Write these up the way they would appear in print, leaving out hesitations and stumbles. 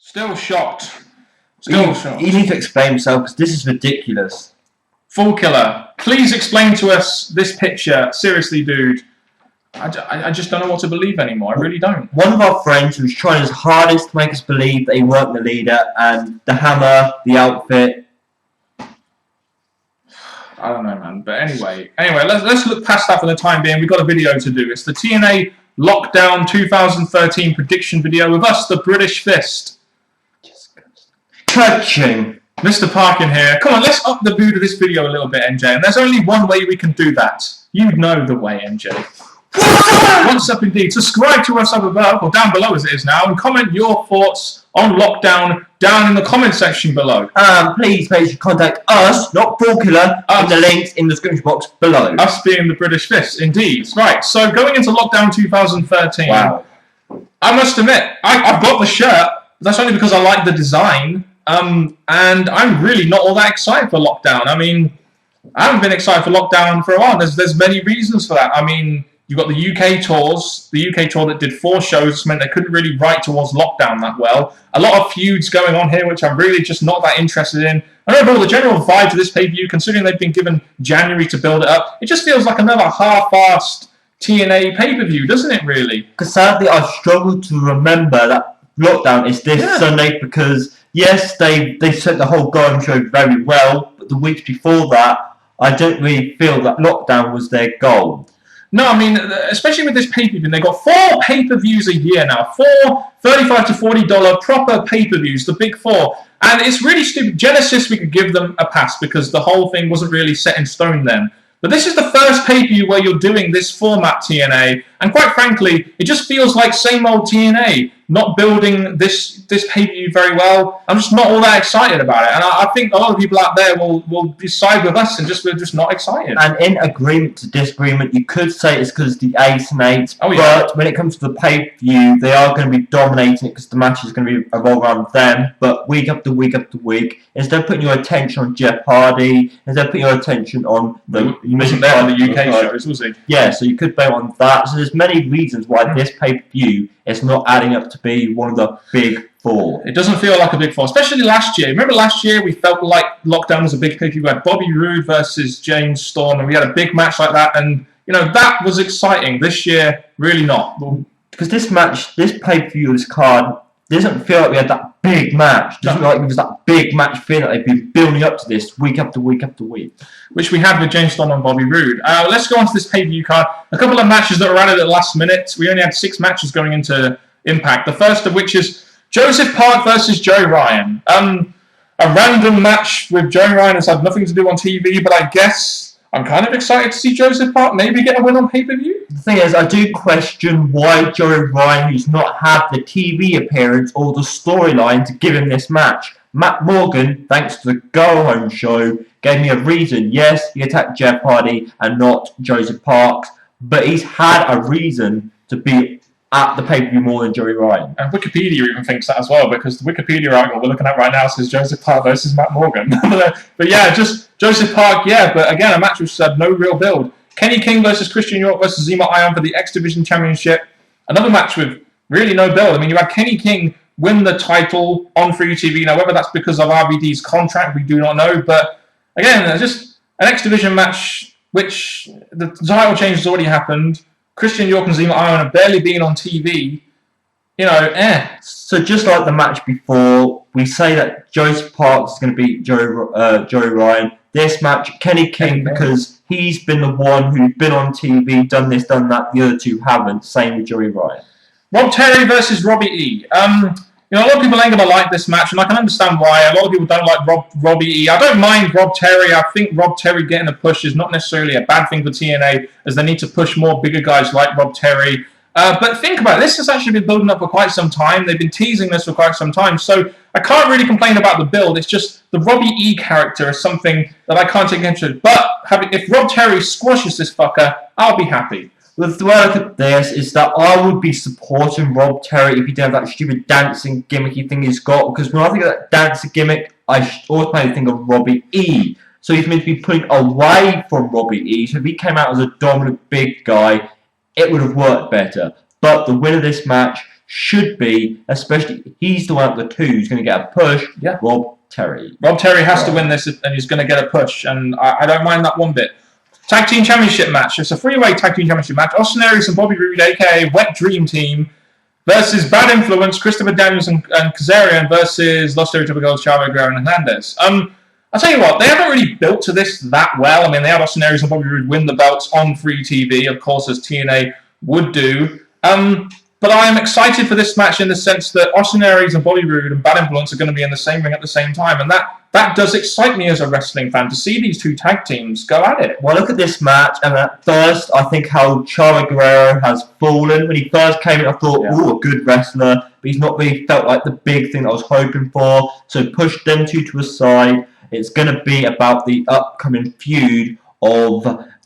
Still shocked. Still shocked. You need to explain himself because this is ridiculous. Fool Killer, please explain to us this picture. Seriously, dude. I just don't know what to believe anymore. I really don't. One of our friends who's trying his hardest to make us believe that he weren't the leader, and the hammer, the outfit. I don't know, man. But anyway, let's look past that for the time being. We've got a video to do. It's the TNA Lockdown 2013 prediction video with us, the British Fist. Coaching. Mr. Parkin here. Come on, let's up the mood of this video a little bit, MJ. And there's only one way we can do that. You know the way, MJ. What's up, indeed? Subscribe to us up above, or down below as it is now, and comment your thoughts on lockdown down in the comment section below. Please make sure you contact us, not Fool Killer, in the links in the description box below. Us being the British Fist, indeed. Right, so going into lockdown 2013, wow. I must admit, I've got the shirt. That's only because I like the design, and I'm really not all that excited for lockdown. I mean, I haven't been excited for lockdown for a while. There's many reasons for that. I mean, you've got the UK tours. The UK tour that did 4 shows meant they couldn't really write towards lockdown that well. A lot of feuds going on here, which I'm really just not that interested in. And overall, the general vibe to this pay-per-view, considering they've been given January to build it up, it just feels like another half-assed TNA pay-per-view, doesn't it, really? Because sadly, I struggle to remember that lockdown is this Sunday because, yes, they set the whole Garden show very well, but the weeks before that, I don't really feel that lockdown was their goal. No, I mean, especially with this pay-per-view, they've got 4 pay-per-views a year now. 4 $35 to $40 proper pay-per-views, the big 4. And it's really stupid. Genesis, we could give them a pass because the whole thing wasn't really set in stone then. But this is the first pay-per-view where you're doing this format TNA. And quite frankly, it just feels like same old TNA. Not building this pay-per-view very well. I'm just not all that excited about it. And I think a lot of people out there will side with us and we're just not excited. And in agreement to disagreement, you could say it's because the 8 and 8. Oh, yeah. But when it comes to the pay-per-view, they are going to be dominating it because the match is going to be revolved around them. But week after week after week, instead of putting your attention on Jeff Hardy, instead of putting your attention on the... He wasn't there on the UK shows, was he? Yeah, so you could bet on that. So there's many reasons why this pay-per-view is not adding up to be one of the big 4. It doesn't feel like a big 4, especially last year. Remember last year we felt like lockdown was a big pay-per-view. We had Bobby Roode versus James Storm, and we had a big match like that, and you know that was exciting. This year, really not. Because this pay-per-view, this card doesn't feel like we had that big match. It doesn't feel like it was that big match feel that they've been building up to this week after week after week. Which we had with James Storm and Bobby Roode. Let's go on to this pay-per-view card. A couple of matches that were added at the last minute. We only had 6 matches going into Impact. The first of which is Joseph Park versus Joey Ryan. A random match with Joey Ryan has had nothing to do on TV, but I guess I'm kind of excited to see Joseph Park maybe get a win on pay-per-view. The thing is, I do question why Joey Ryan, who's not had the TV appearance or the storyline to give him this match. Matt Morgan, thanks to the Go Home show, gave me a reason. Yes, he attacked Jeff Hardy and not Joseph Parks, but he's had a reason to be at the pay-per-view more than Joey Ryan. And Wikipedia even thinks that as well, because the Wikipedia article we're looking at right now says Joseph Park versus Matt Morgan. But yeah, just Joseph Park, yeah, but again, a match which had no real build. Kenny King versus Christian York versus Zema Ion for the X Division Championship. Another match with really no build. I mean, you had Kenny King win the title on Free TV. Now, whether that's because of RVD's contract, we do not know. But again, just an X Division match, which the title change has already happened. Christian York and Zema Ion have barely been on TV. You know, So just like the match before, we say that Joseph Parks is going to beat Joey Ryan. This match, Kenny King, because he's been the one who's been on TV, done this, done that. The other 2 haven't. Same with Joey Ryan. Rob Terry versus Robbie E. You know, a lot of people ain't going to like this match, and I can understand why. A lot of people don't like Robbie E. I don't mind Rob Terry. I think Rob Terry getting a push is not necessarily a bad thing for TNA, as they need to push more bigger guys like Rob Terry. But think about it. This has actually been building up for quite some time. They've been teasing this for quite some time. So I can't really complain about the build. It's just the Robbie E character is something that I can't take interest in. But if Rob Terry squashes this fucker, I'll be happy. The way I look at this is that I would be supporting Rob Terry if he didn't have that stupid dancing gimmicky thing he's got. Because when I think of that dancing gimmick, I automatically think of Robbie E. So he's meant to be pulling away from Robbie E. So if he came out as a dominant big guy, it would have worked better. But the winner of this match, should be, especially he's the one of the two who's going to get a push. Yeah. Rob Terry. Rob Terry has to win this, and he's going to get a push, and I don't mind that one bit. Tag Team Championship match. It's a three-way Tag Team Championship match. Austin Aries and Bobby Roode, a.k.a. Wet Dream Team, versus Bad Influence, Christopher Daniels and Kazarian versus Los Stereotypicals, Chavo Guerrero and Hernandez. I'll tell you what, they haven't really built to this that well. I mean, they had Austin Aries and Bobby Roode win the belts on free TV, of course, as TNA would do. But I am excited for this match in the sense that Austin Aries and Bobby Roode and Bad Influence are going to be in the same ring at the same time. And that does excite me as a wrestling fan, to see these two tag teams go at it. Well, look at this match, and at first, I think how Chavo Guerrero has fallen. When he first came in, I thought, a good wrestler, but he's not really felt like the big thing that I was hoping for. So push them two to a side. It's going to be about the upcoming feud of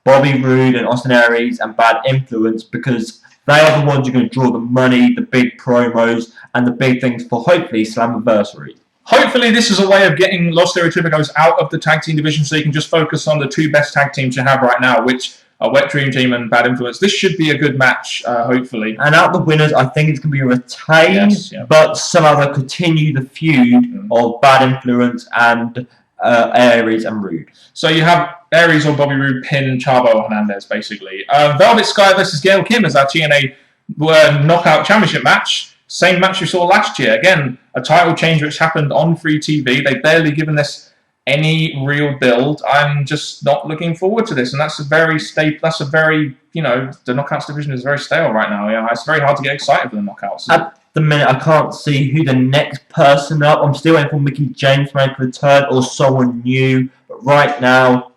Bobby Roode and Austin Aries and Bad Influence, because they are the ones who are going to draw the money, the big promos, and the big things for, hopefully, Slammiversary. Hopefully this is a way of getting Los Stereotypicos out of the tag team division so you can just focus on the two best tag teams you have right now, which are Wet Dream Team and Bad Influence. This should be a good match, hopefully. And out the winners, I think it's going to be retained, but somehow they'll continue the feud of Bad Influence and Aries and Roode. So you have Aries or Bobby Roode pin Chavo Hernandez, basically. Velvet Sky versus Gail Kim as our TNA Knockout Championship match. Same match we saw last year. Again, a title change which happened on free TV. They've barely given this any real build. I'm just not looking forward to this, and that's a very the Knockouts division is very stale right now. Yeah, it's very hard to get excited for the Knockouts. At the minute, I can't see who the next person up. I'm still waiting for Mickey James to make a return or someone new. But right now,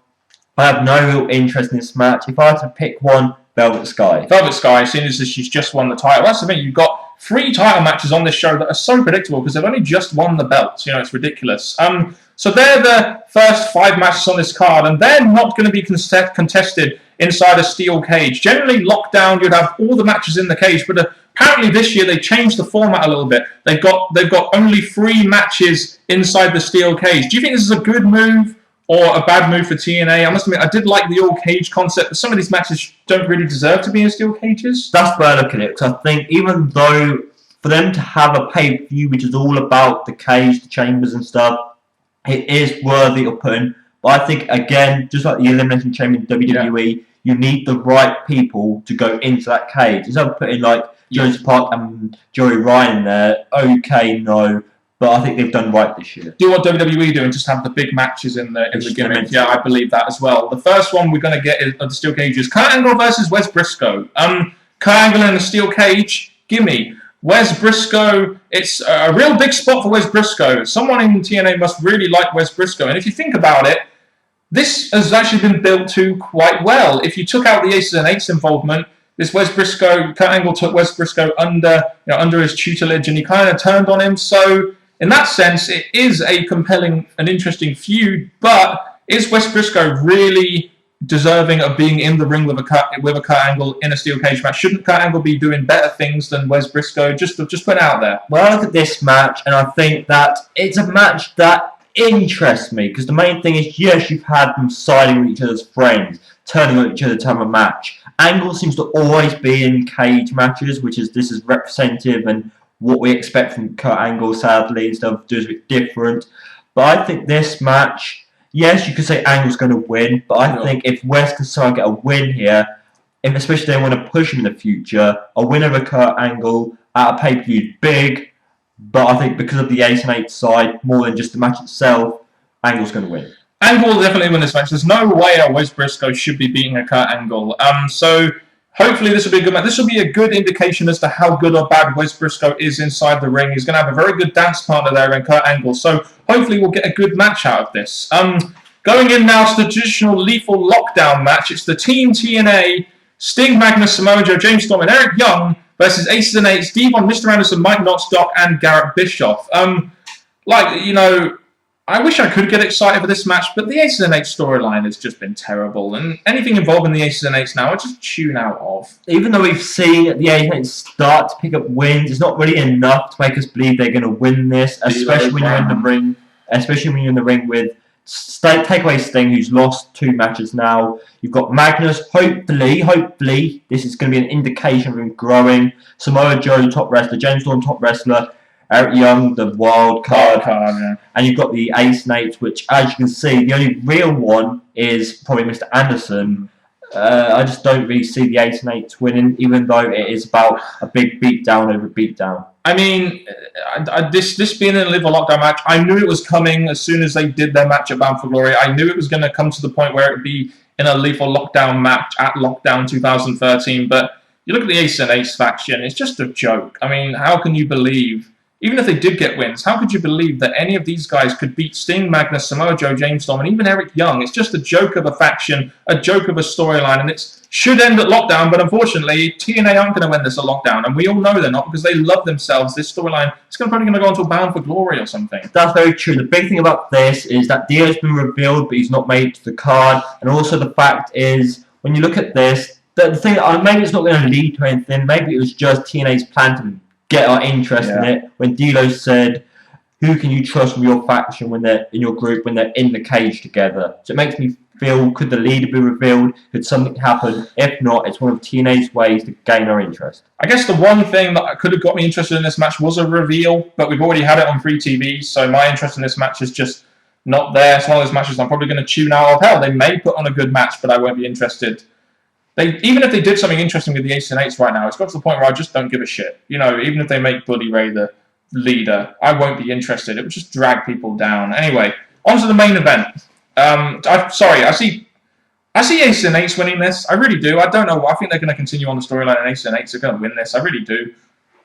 I have no real interest in this match. If I had to pick one, Velvet Sky. Velvet Sky, as soon as she's just won the title. That's the thing. You've got 3 title matches on this show that are so predictable because they've only just won the belts. It's ridiculous. So they're the first 5 matches on this card, and they're not going to be contested inside a steel cage. Generally, lockdown, you'd have all the matches in the cage, but apparently this year they changed the format a little bit. They've got only 3 matches inside the steel cage. Do you think this is a good move or a bad move for TNA? I must admit, I did like the all cage concept, but some of these matches don't really deserve to be in steel cages. That's where I look at it, because I think even though for them to have a pay-per-view which is all about the cage, the chambers and stuff, it is worthy of putting. But I think, again, just like the Elimination Chamber in WWE, you need the right people to go into that cage. Instead of putting like Joseph Park and Joey Ryan there, okay, no. But I think they've done right this year. Do what WWE do and just have the big matches in the gimmick. Yeah, I believe that as well. The first one we're going to get of the steel cage is Kurt Angle versus Wes Briscoe. Kurt Angle in the steel cage, gimme. Wes Briscoe, it's a real big spot for Wes Briscoe. Someone in TNA must really like Wes Briscoe. And if you think about it, this has actually been built to quite well. If you took out the Aces and Eights involvement, this Wes Briscoe, Kurt Angle took Wes Briscoe under his tutelage, and he kind of turned on him. So in that sense, it is a compelling and interesting feud. But is Wes Briscoe really deserving of being in the ring with a Kurt Angle in a steel cage match? Shouldn't Kurt Angle be doing better things than Wes Briscoe? Just put it out there. Well, I look at this match, and I think that it's a match that interests me, because the main thing is, yes, you've had them siding with each other's friends, turning on each other to have a match. Angle seems to always be in cage matches, this is representative and what we expect from Kurt Angle, sadly, instead of doing a bit different. But I think this match, yes, you could say Angle's going to win, but I think if Wes can somehow get a win here, if especially they want to push him in the future, a win over Kurt Angle at a pay-per-view is big, but I think because of the Ace and 8 side, more than just the match itself, Angle's going to win. Angle will definitely win this match. There's no way a Wes Briscoe should be beating a Kurt Angle. So hopefully this will be a good match. This will be a good indication as to how good or bad Wes Briscoe is inside the ring. He's going to have a very good dance partner there in Kurt Angle. So hopefully we'll get a good match out of this. Going in now to the traditional lethal lockdown match. It's the Team TNA, Sting, Magnus, Samoa Joe, James Storm, and Eric Young versus Aces and Eights, Devon, Mr. Anderson, Mike Knoxdock, and Garrett Bischoff. I wish I could get excited for this match, but the Aces and Eights storyline has just been terrible, and anything involving the Aces and Eights now, I just tune out of. Even though we've seen the Aces and Eights start to pick up wins, it's not really enough to make us believe they're going to win this, especially when you're in the ring with take away Sting, who's lost 2 matches now. You've got Magnus. Hopefully, this is going to be an indication of him growing. Samoa Joe, top wrestler. James Storm, top wrestler. Eric Young, the wild card. Yeah. And you've got the Ace Nates, which, as you can see, the only real one is probably Mr. Anderson. I just don't really see the Ace Nates winning, even though it is about a big beatdown over beatdown. I mean, this being in a Live or Lockdown match, I knew it was coming as soon as they did their match at Bound for Glory. I knew it was going to come to the point where it would be in a Live or Lockdown match at Lockdown 2013. But you look at the Ace and Ace faction, it's just a joke. I mean, how can you believe, even if they did get wins, how could you believe that any of these guys could beat Sting, Magnus, Samoa Joe, James Storm, and even Eric Young? It's just a joke of a faction, a joke of a storyline, and it should end at Lockdown, but unfortunately, TNA aren't going to win this at Lockdown, and we all know they're not because they love themselves. This storyline is probably going to go into a Bound for Glory or something. That's very true. The big thing about this is that Dio's been revealed, but he's not made to the card, and also the fact is, when you look at this, the thing, maybe it's not going to lead to anything, maybe it was just TNA's plan to get our interest in it. When D'Lo said, "Who can you trust from your faction when they're in your group, when they're in the cage together?" So it makes me feel, could the leader be revealed? Could something happen? If not, it's one of TNA's ways to gain our interest. I guess the one thing that could have got me interested in this match was a reveal, but we've already had it on free TV, so my interest in this match is just not there. It's one of those matches I'm probably going to tune out of. Hell, they may put on a good match, but I won't be interested. Even if they did something interesting with the Ace and Eights right now, it's got to the point where I just don't give a shit. You know, even if they make Bully Ray the leader, I won't be interested. It would just drag people down. Anyway, on to the main event. I see Ace and Eights winning this. I really do. I don't know. I think they're going to continue on the storyline, and Ace and Eights are going to win this. I really do.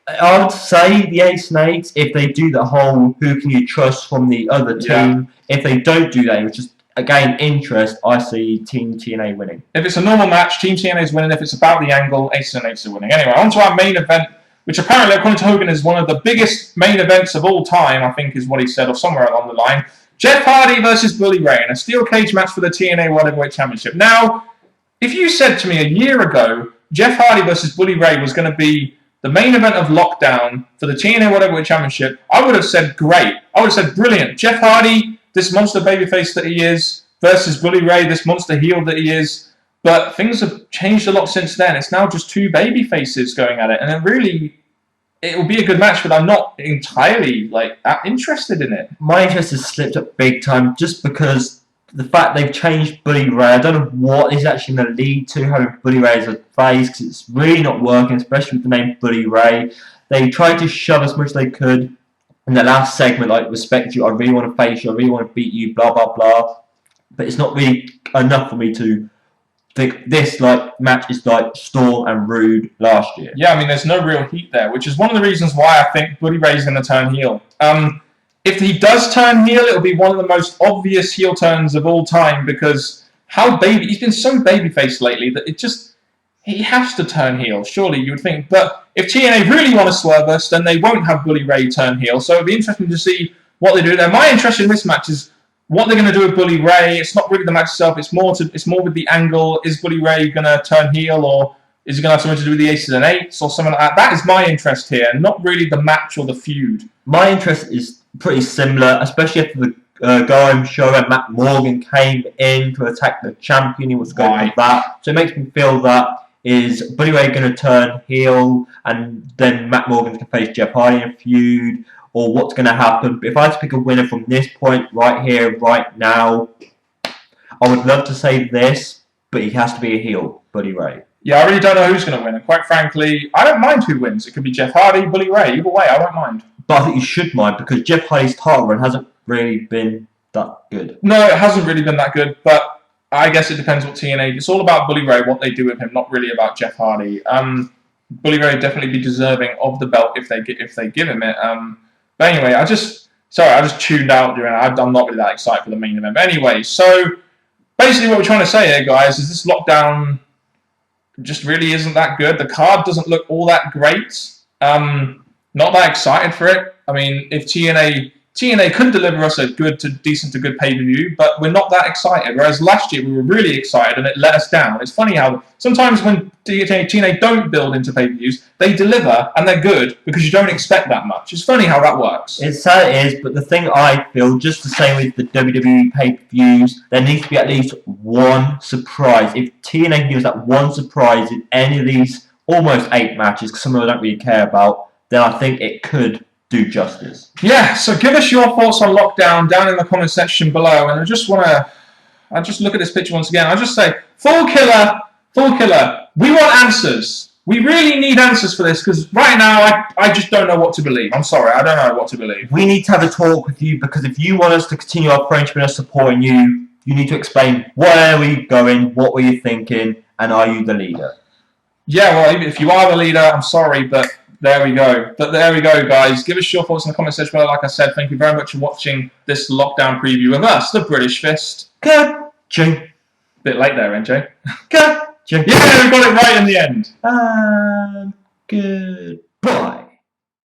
I would say the Ace and Eights, if they do the whole "who can you trust" from the other team, if they don't do that, it was just again interest. I see Team TNA winning. If it's a normal match, Team TNA is winning. If it's about the angle, Ace and Eights are winning. Anyway, on to our main event, which apparently, according to Hogan, is one of the biggest main events of all time, I think is what he said, or somewhere along the line. Jeff Hardy versus Bully Ray in a steel cage match for the TNA World Heavyweight Championship. Now, if you said to me a year ago, Jeff Hardy versus Bully Ray was going to be the main event of Lockdown for the TNA World Heavyweight Championship, I would have said great. I would have said brilliant. Jeff Hardy, this monster babyface that he is, versus Bully Ray, this monster heel that he is. But things have changed a lot since then. It's now just 2 babyfaces going at it, and it will be a good match, but I'm not entirely interested in it. My interest has slipped up big time just because the fact they've changed Bully Ray. I don't know what is actually going to lead to having Bully Ray as a face, because it's really not working, especially with the name Bully Ray. They tried to shove as much as they could in the last segment, like, respect you, I really want to face you, I really want to beat you, blah, blah, blah. But it's not really enough for me to think this match is like Storm and Rude last year. Yeah, I mean, there's no real heat there, which is one of the reasons why I think Bully Ray's going to turn heel. If he does turn heel, it'll be one of the most obvious heel turns of all time, because he's been so babyface lately that he has to turn heel, surely you would think. But if TNA really want to swerve us, then they won't have Bully Ray turn heel. So it'll be interesting to see what they do there. My interest in this match is what they're going to do with Bully Ray. It's not really the match itself. It's more with the angle. Is Bully Ray going to turn heel, or is it going to have something to do with the Aces and Eights or something like that? That is my interest here, not really the match or the feud. My interest is pretty similar, especially after the go-home show when Matt Morgan came in to attack the champion. He was going for that. So it makes me feel that is Bully Ray going to turn heel, and then Matt Morgan's going to face Jeff Hardy in a feud, or what's going to happen. But if I had to pick a winner from this point, right here, right now, I would love to say this, but he has to be a heel, Bully Ray. Yeah, I really don't know who's going to win. And quite frankly, I don't mind who wins. It could be Jeff Hardy, Bully Ray. Either way, I don't mind. But I think you should mind, because Jeff Hardy's title run hasn't really been that good. No, it hasn't really been that good, but I guess it depends what TNA... It's all about Bully Ray, what they do with him, not really about Jeff Hardy. Bully Ray would definitely be deserving of the belt if they give him it. But anyway, I just tuned out during it. I'm not really that excited for the main event. But anyway, so basically what we're trying to say here, guys, is this Lockdown just really isn't that good. The card doesn't look all that great. Not that excited for it. I mean, if TNA could deliver us a decent to good pay-per-view, but we're not that excited. Whereas last year we were really excited and it let us down. It's funny how sometimes when TNA don't build into pay-per-views. They deliver, and they're good because you don't expect that much. It's funny how that works. It's how it is, but the thing I feel, just the same with the WWE pay-per-views, there needs to be at least one surprise. If TNA can give us that one surprise in any of these almost 8 matches, because some of them I don't really care about, then I think it could do justice. Yeah, so give us your thoughts on Lockdown down in the comment section below, and I just look at this picture once again. I just say, Fall Killer, we want answers. We really need answers for this, because right now I just don't know what to believe. I'm sorry, I don't know what to believe. We need to have a talk with you, because if you want us to continue our friendship and us supporting you, you need to explain where are we going, what were you thinking, and are you the leader? Yeah, well, if you are the leader, I'm sorry, but there we go. But there we go, guys. Give us your thoughts in the comment section below. Like I said, thank you very much for watching this Lockdown preview of us, the British Fist. Ka-ching. Bit late there, NJ. Ka-ching. Yeah, we got it right in the end. And goodbye.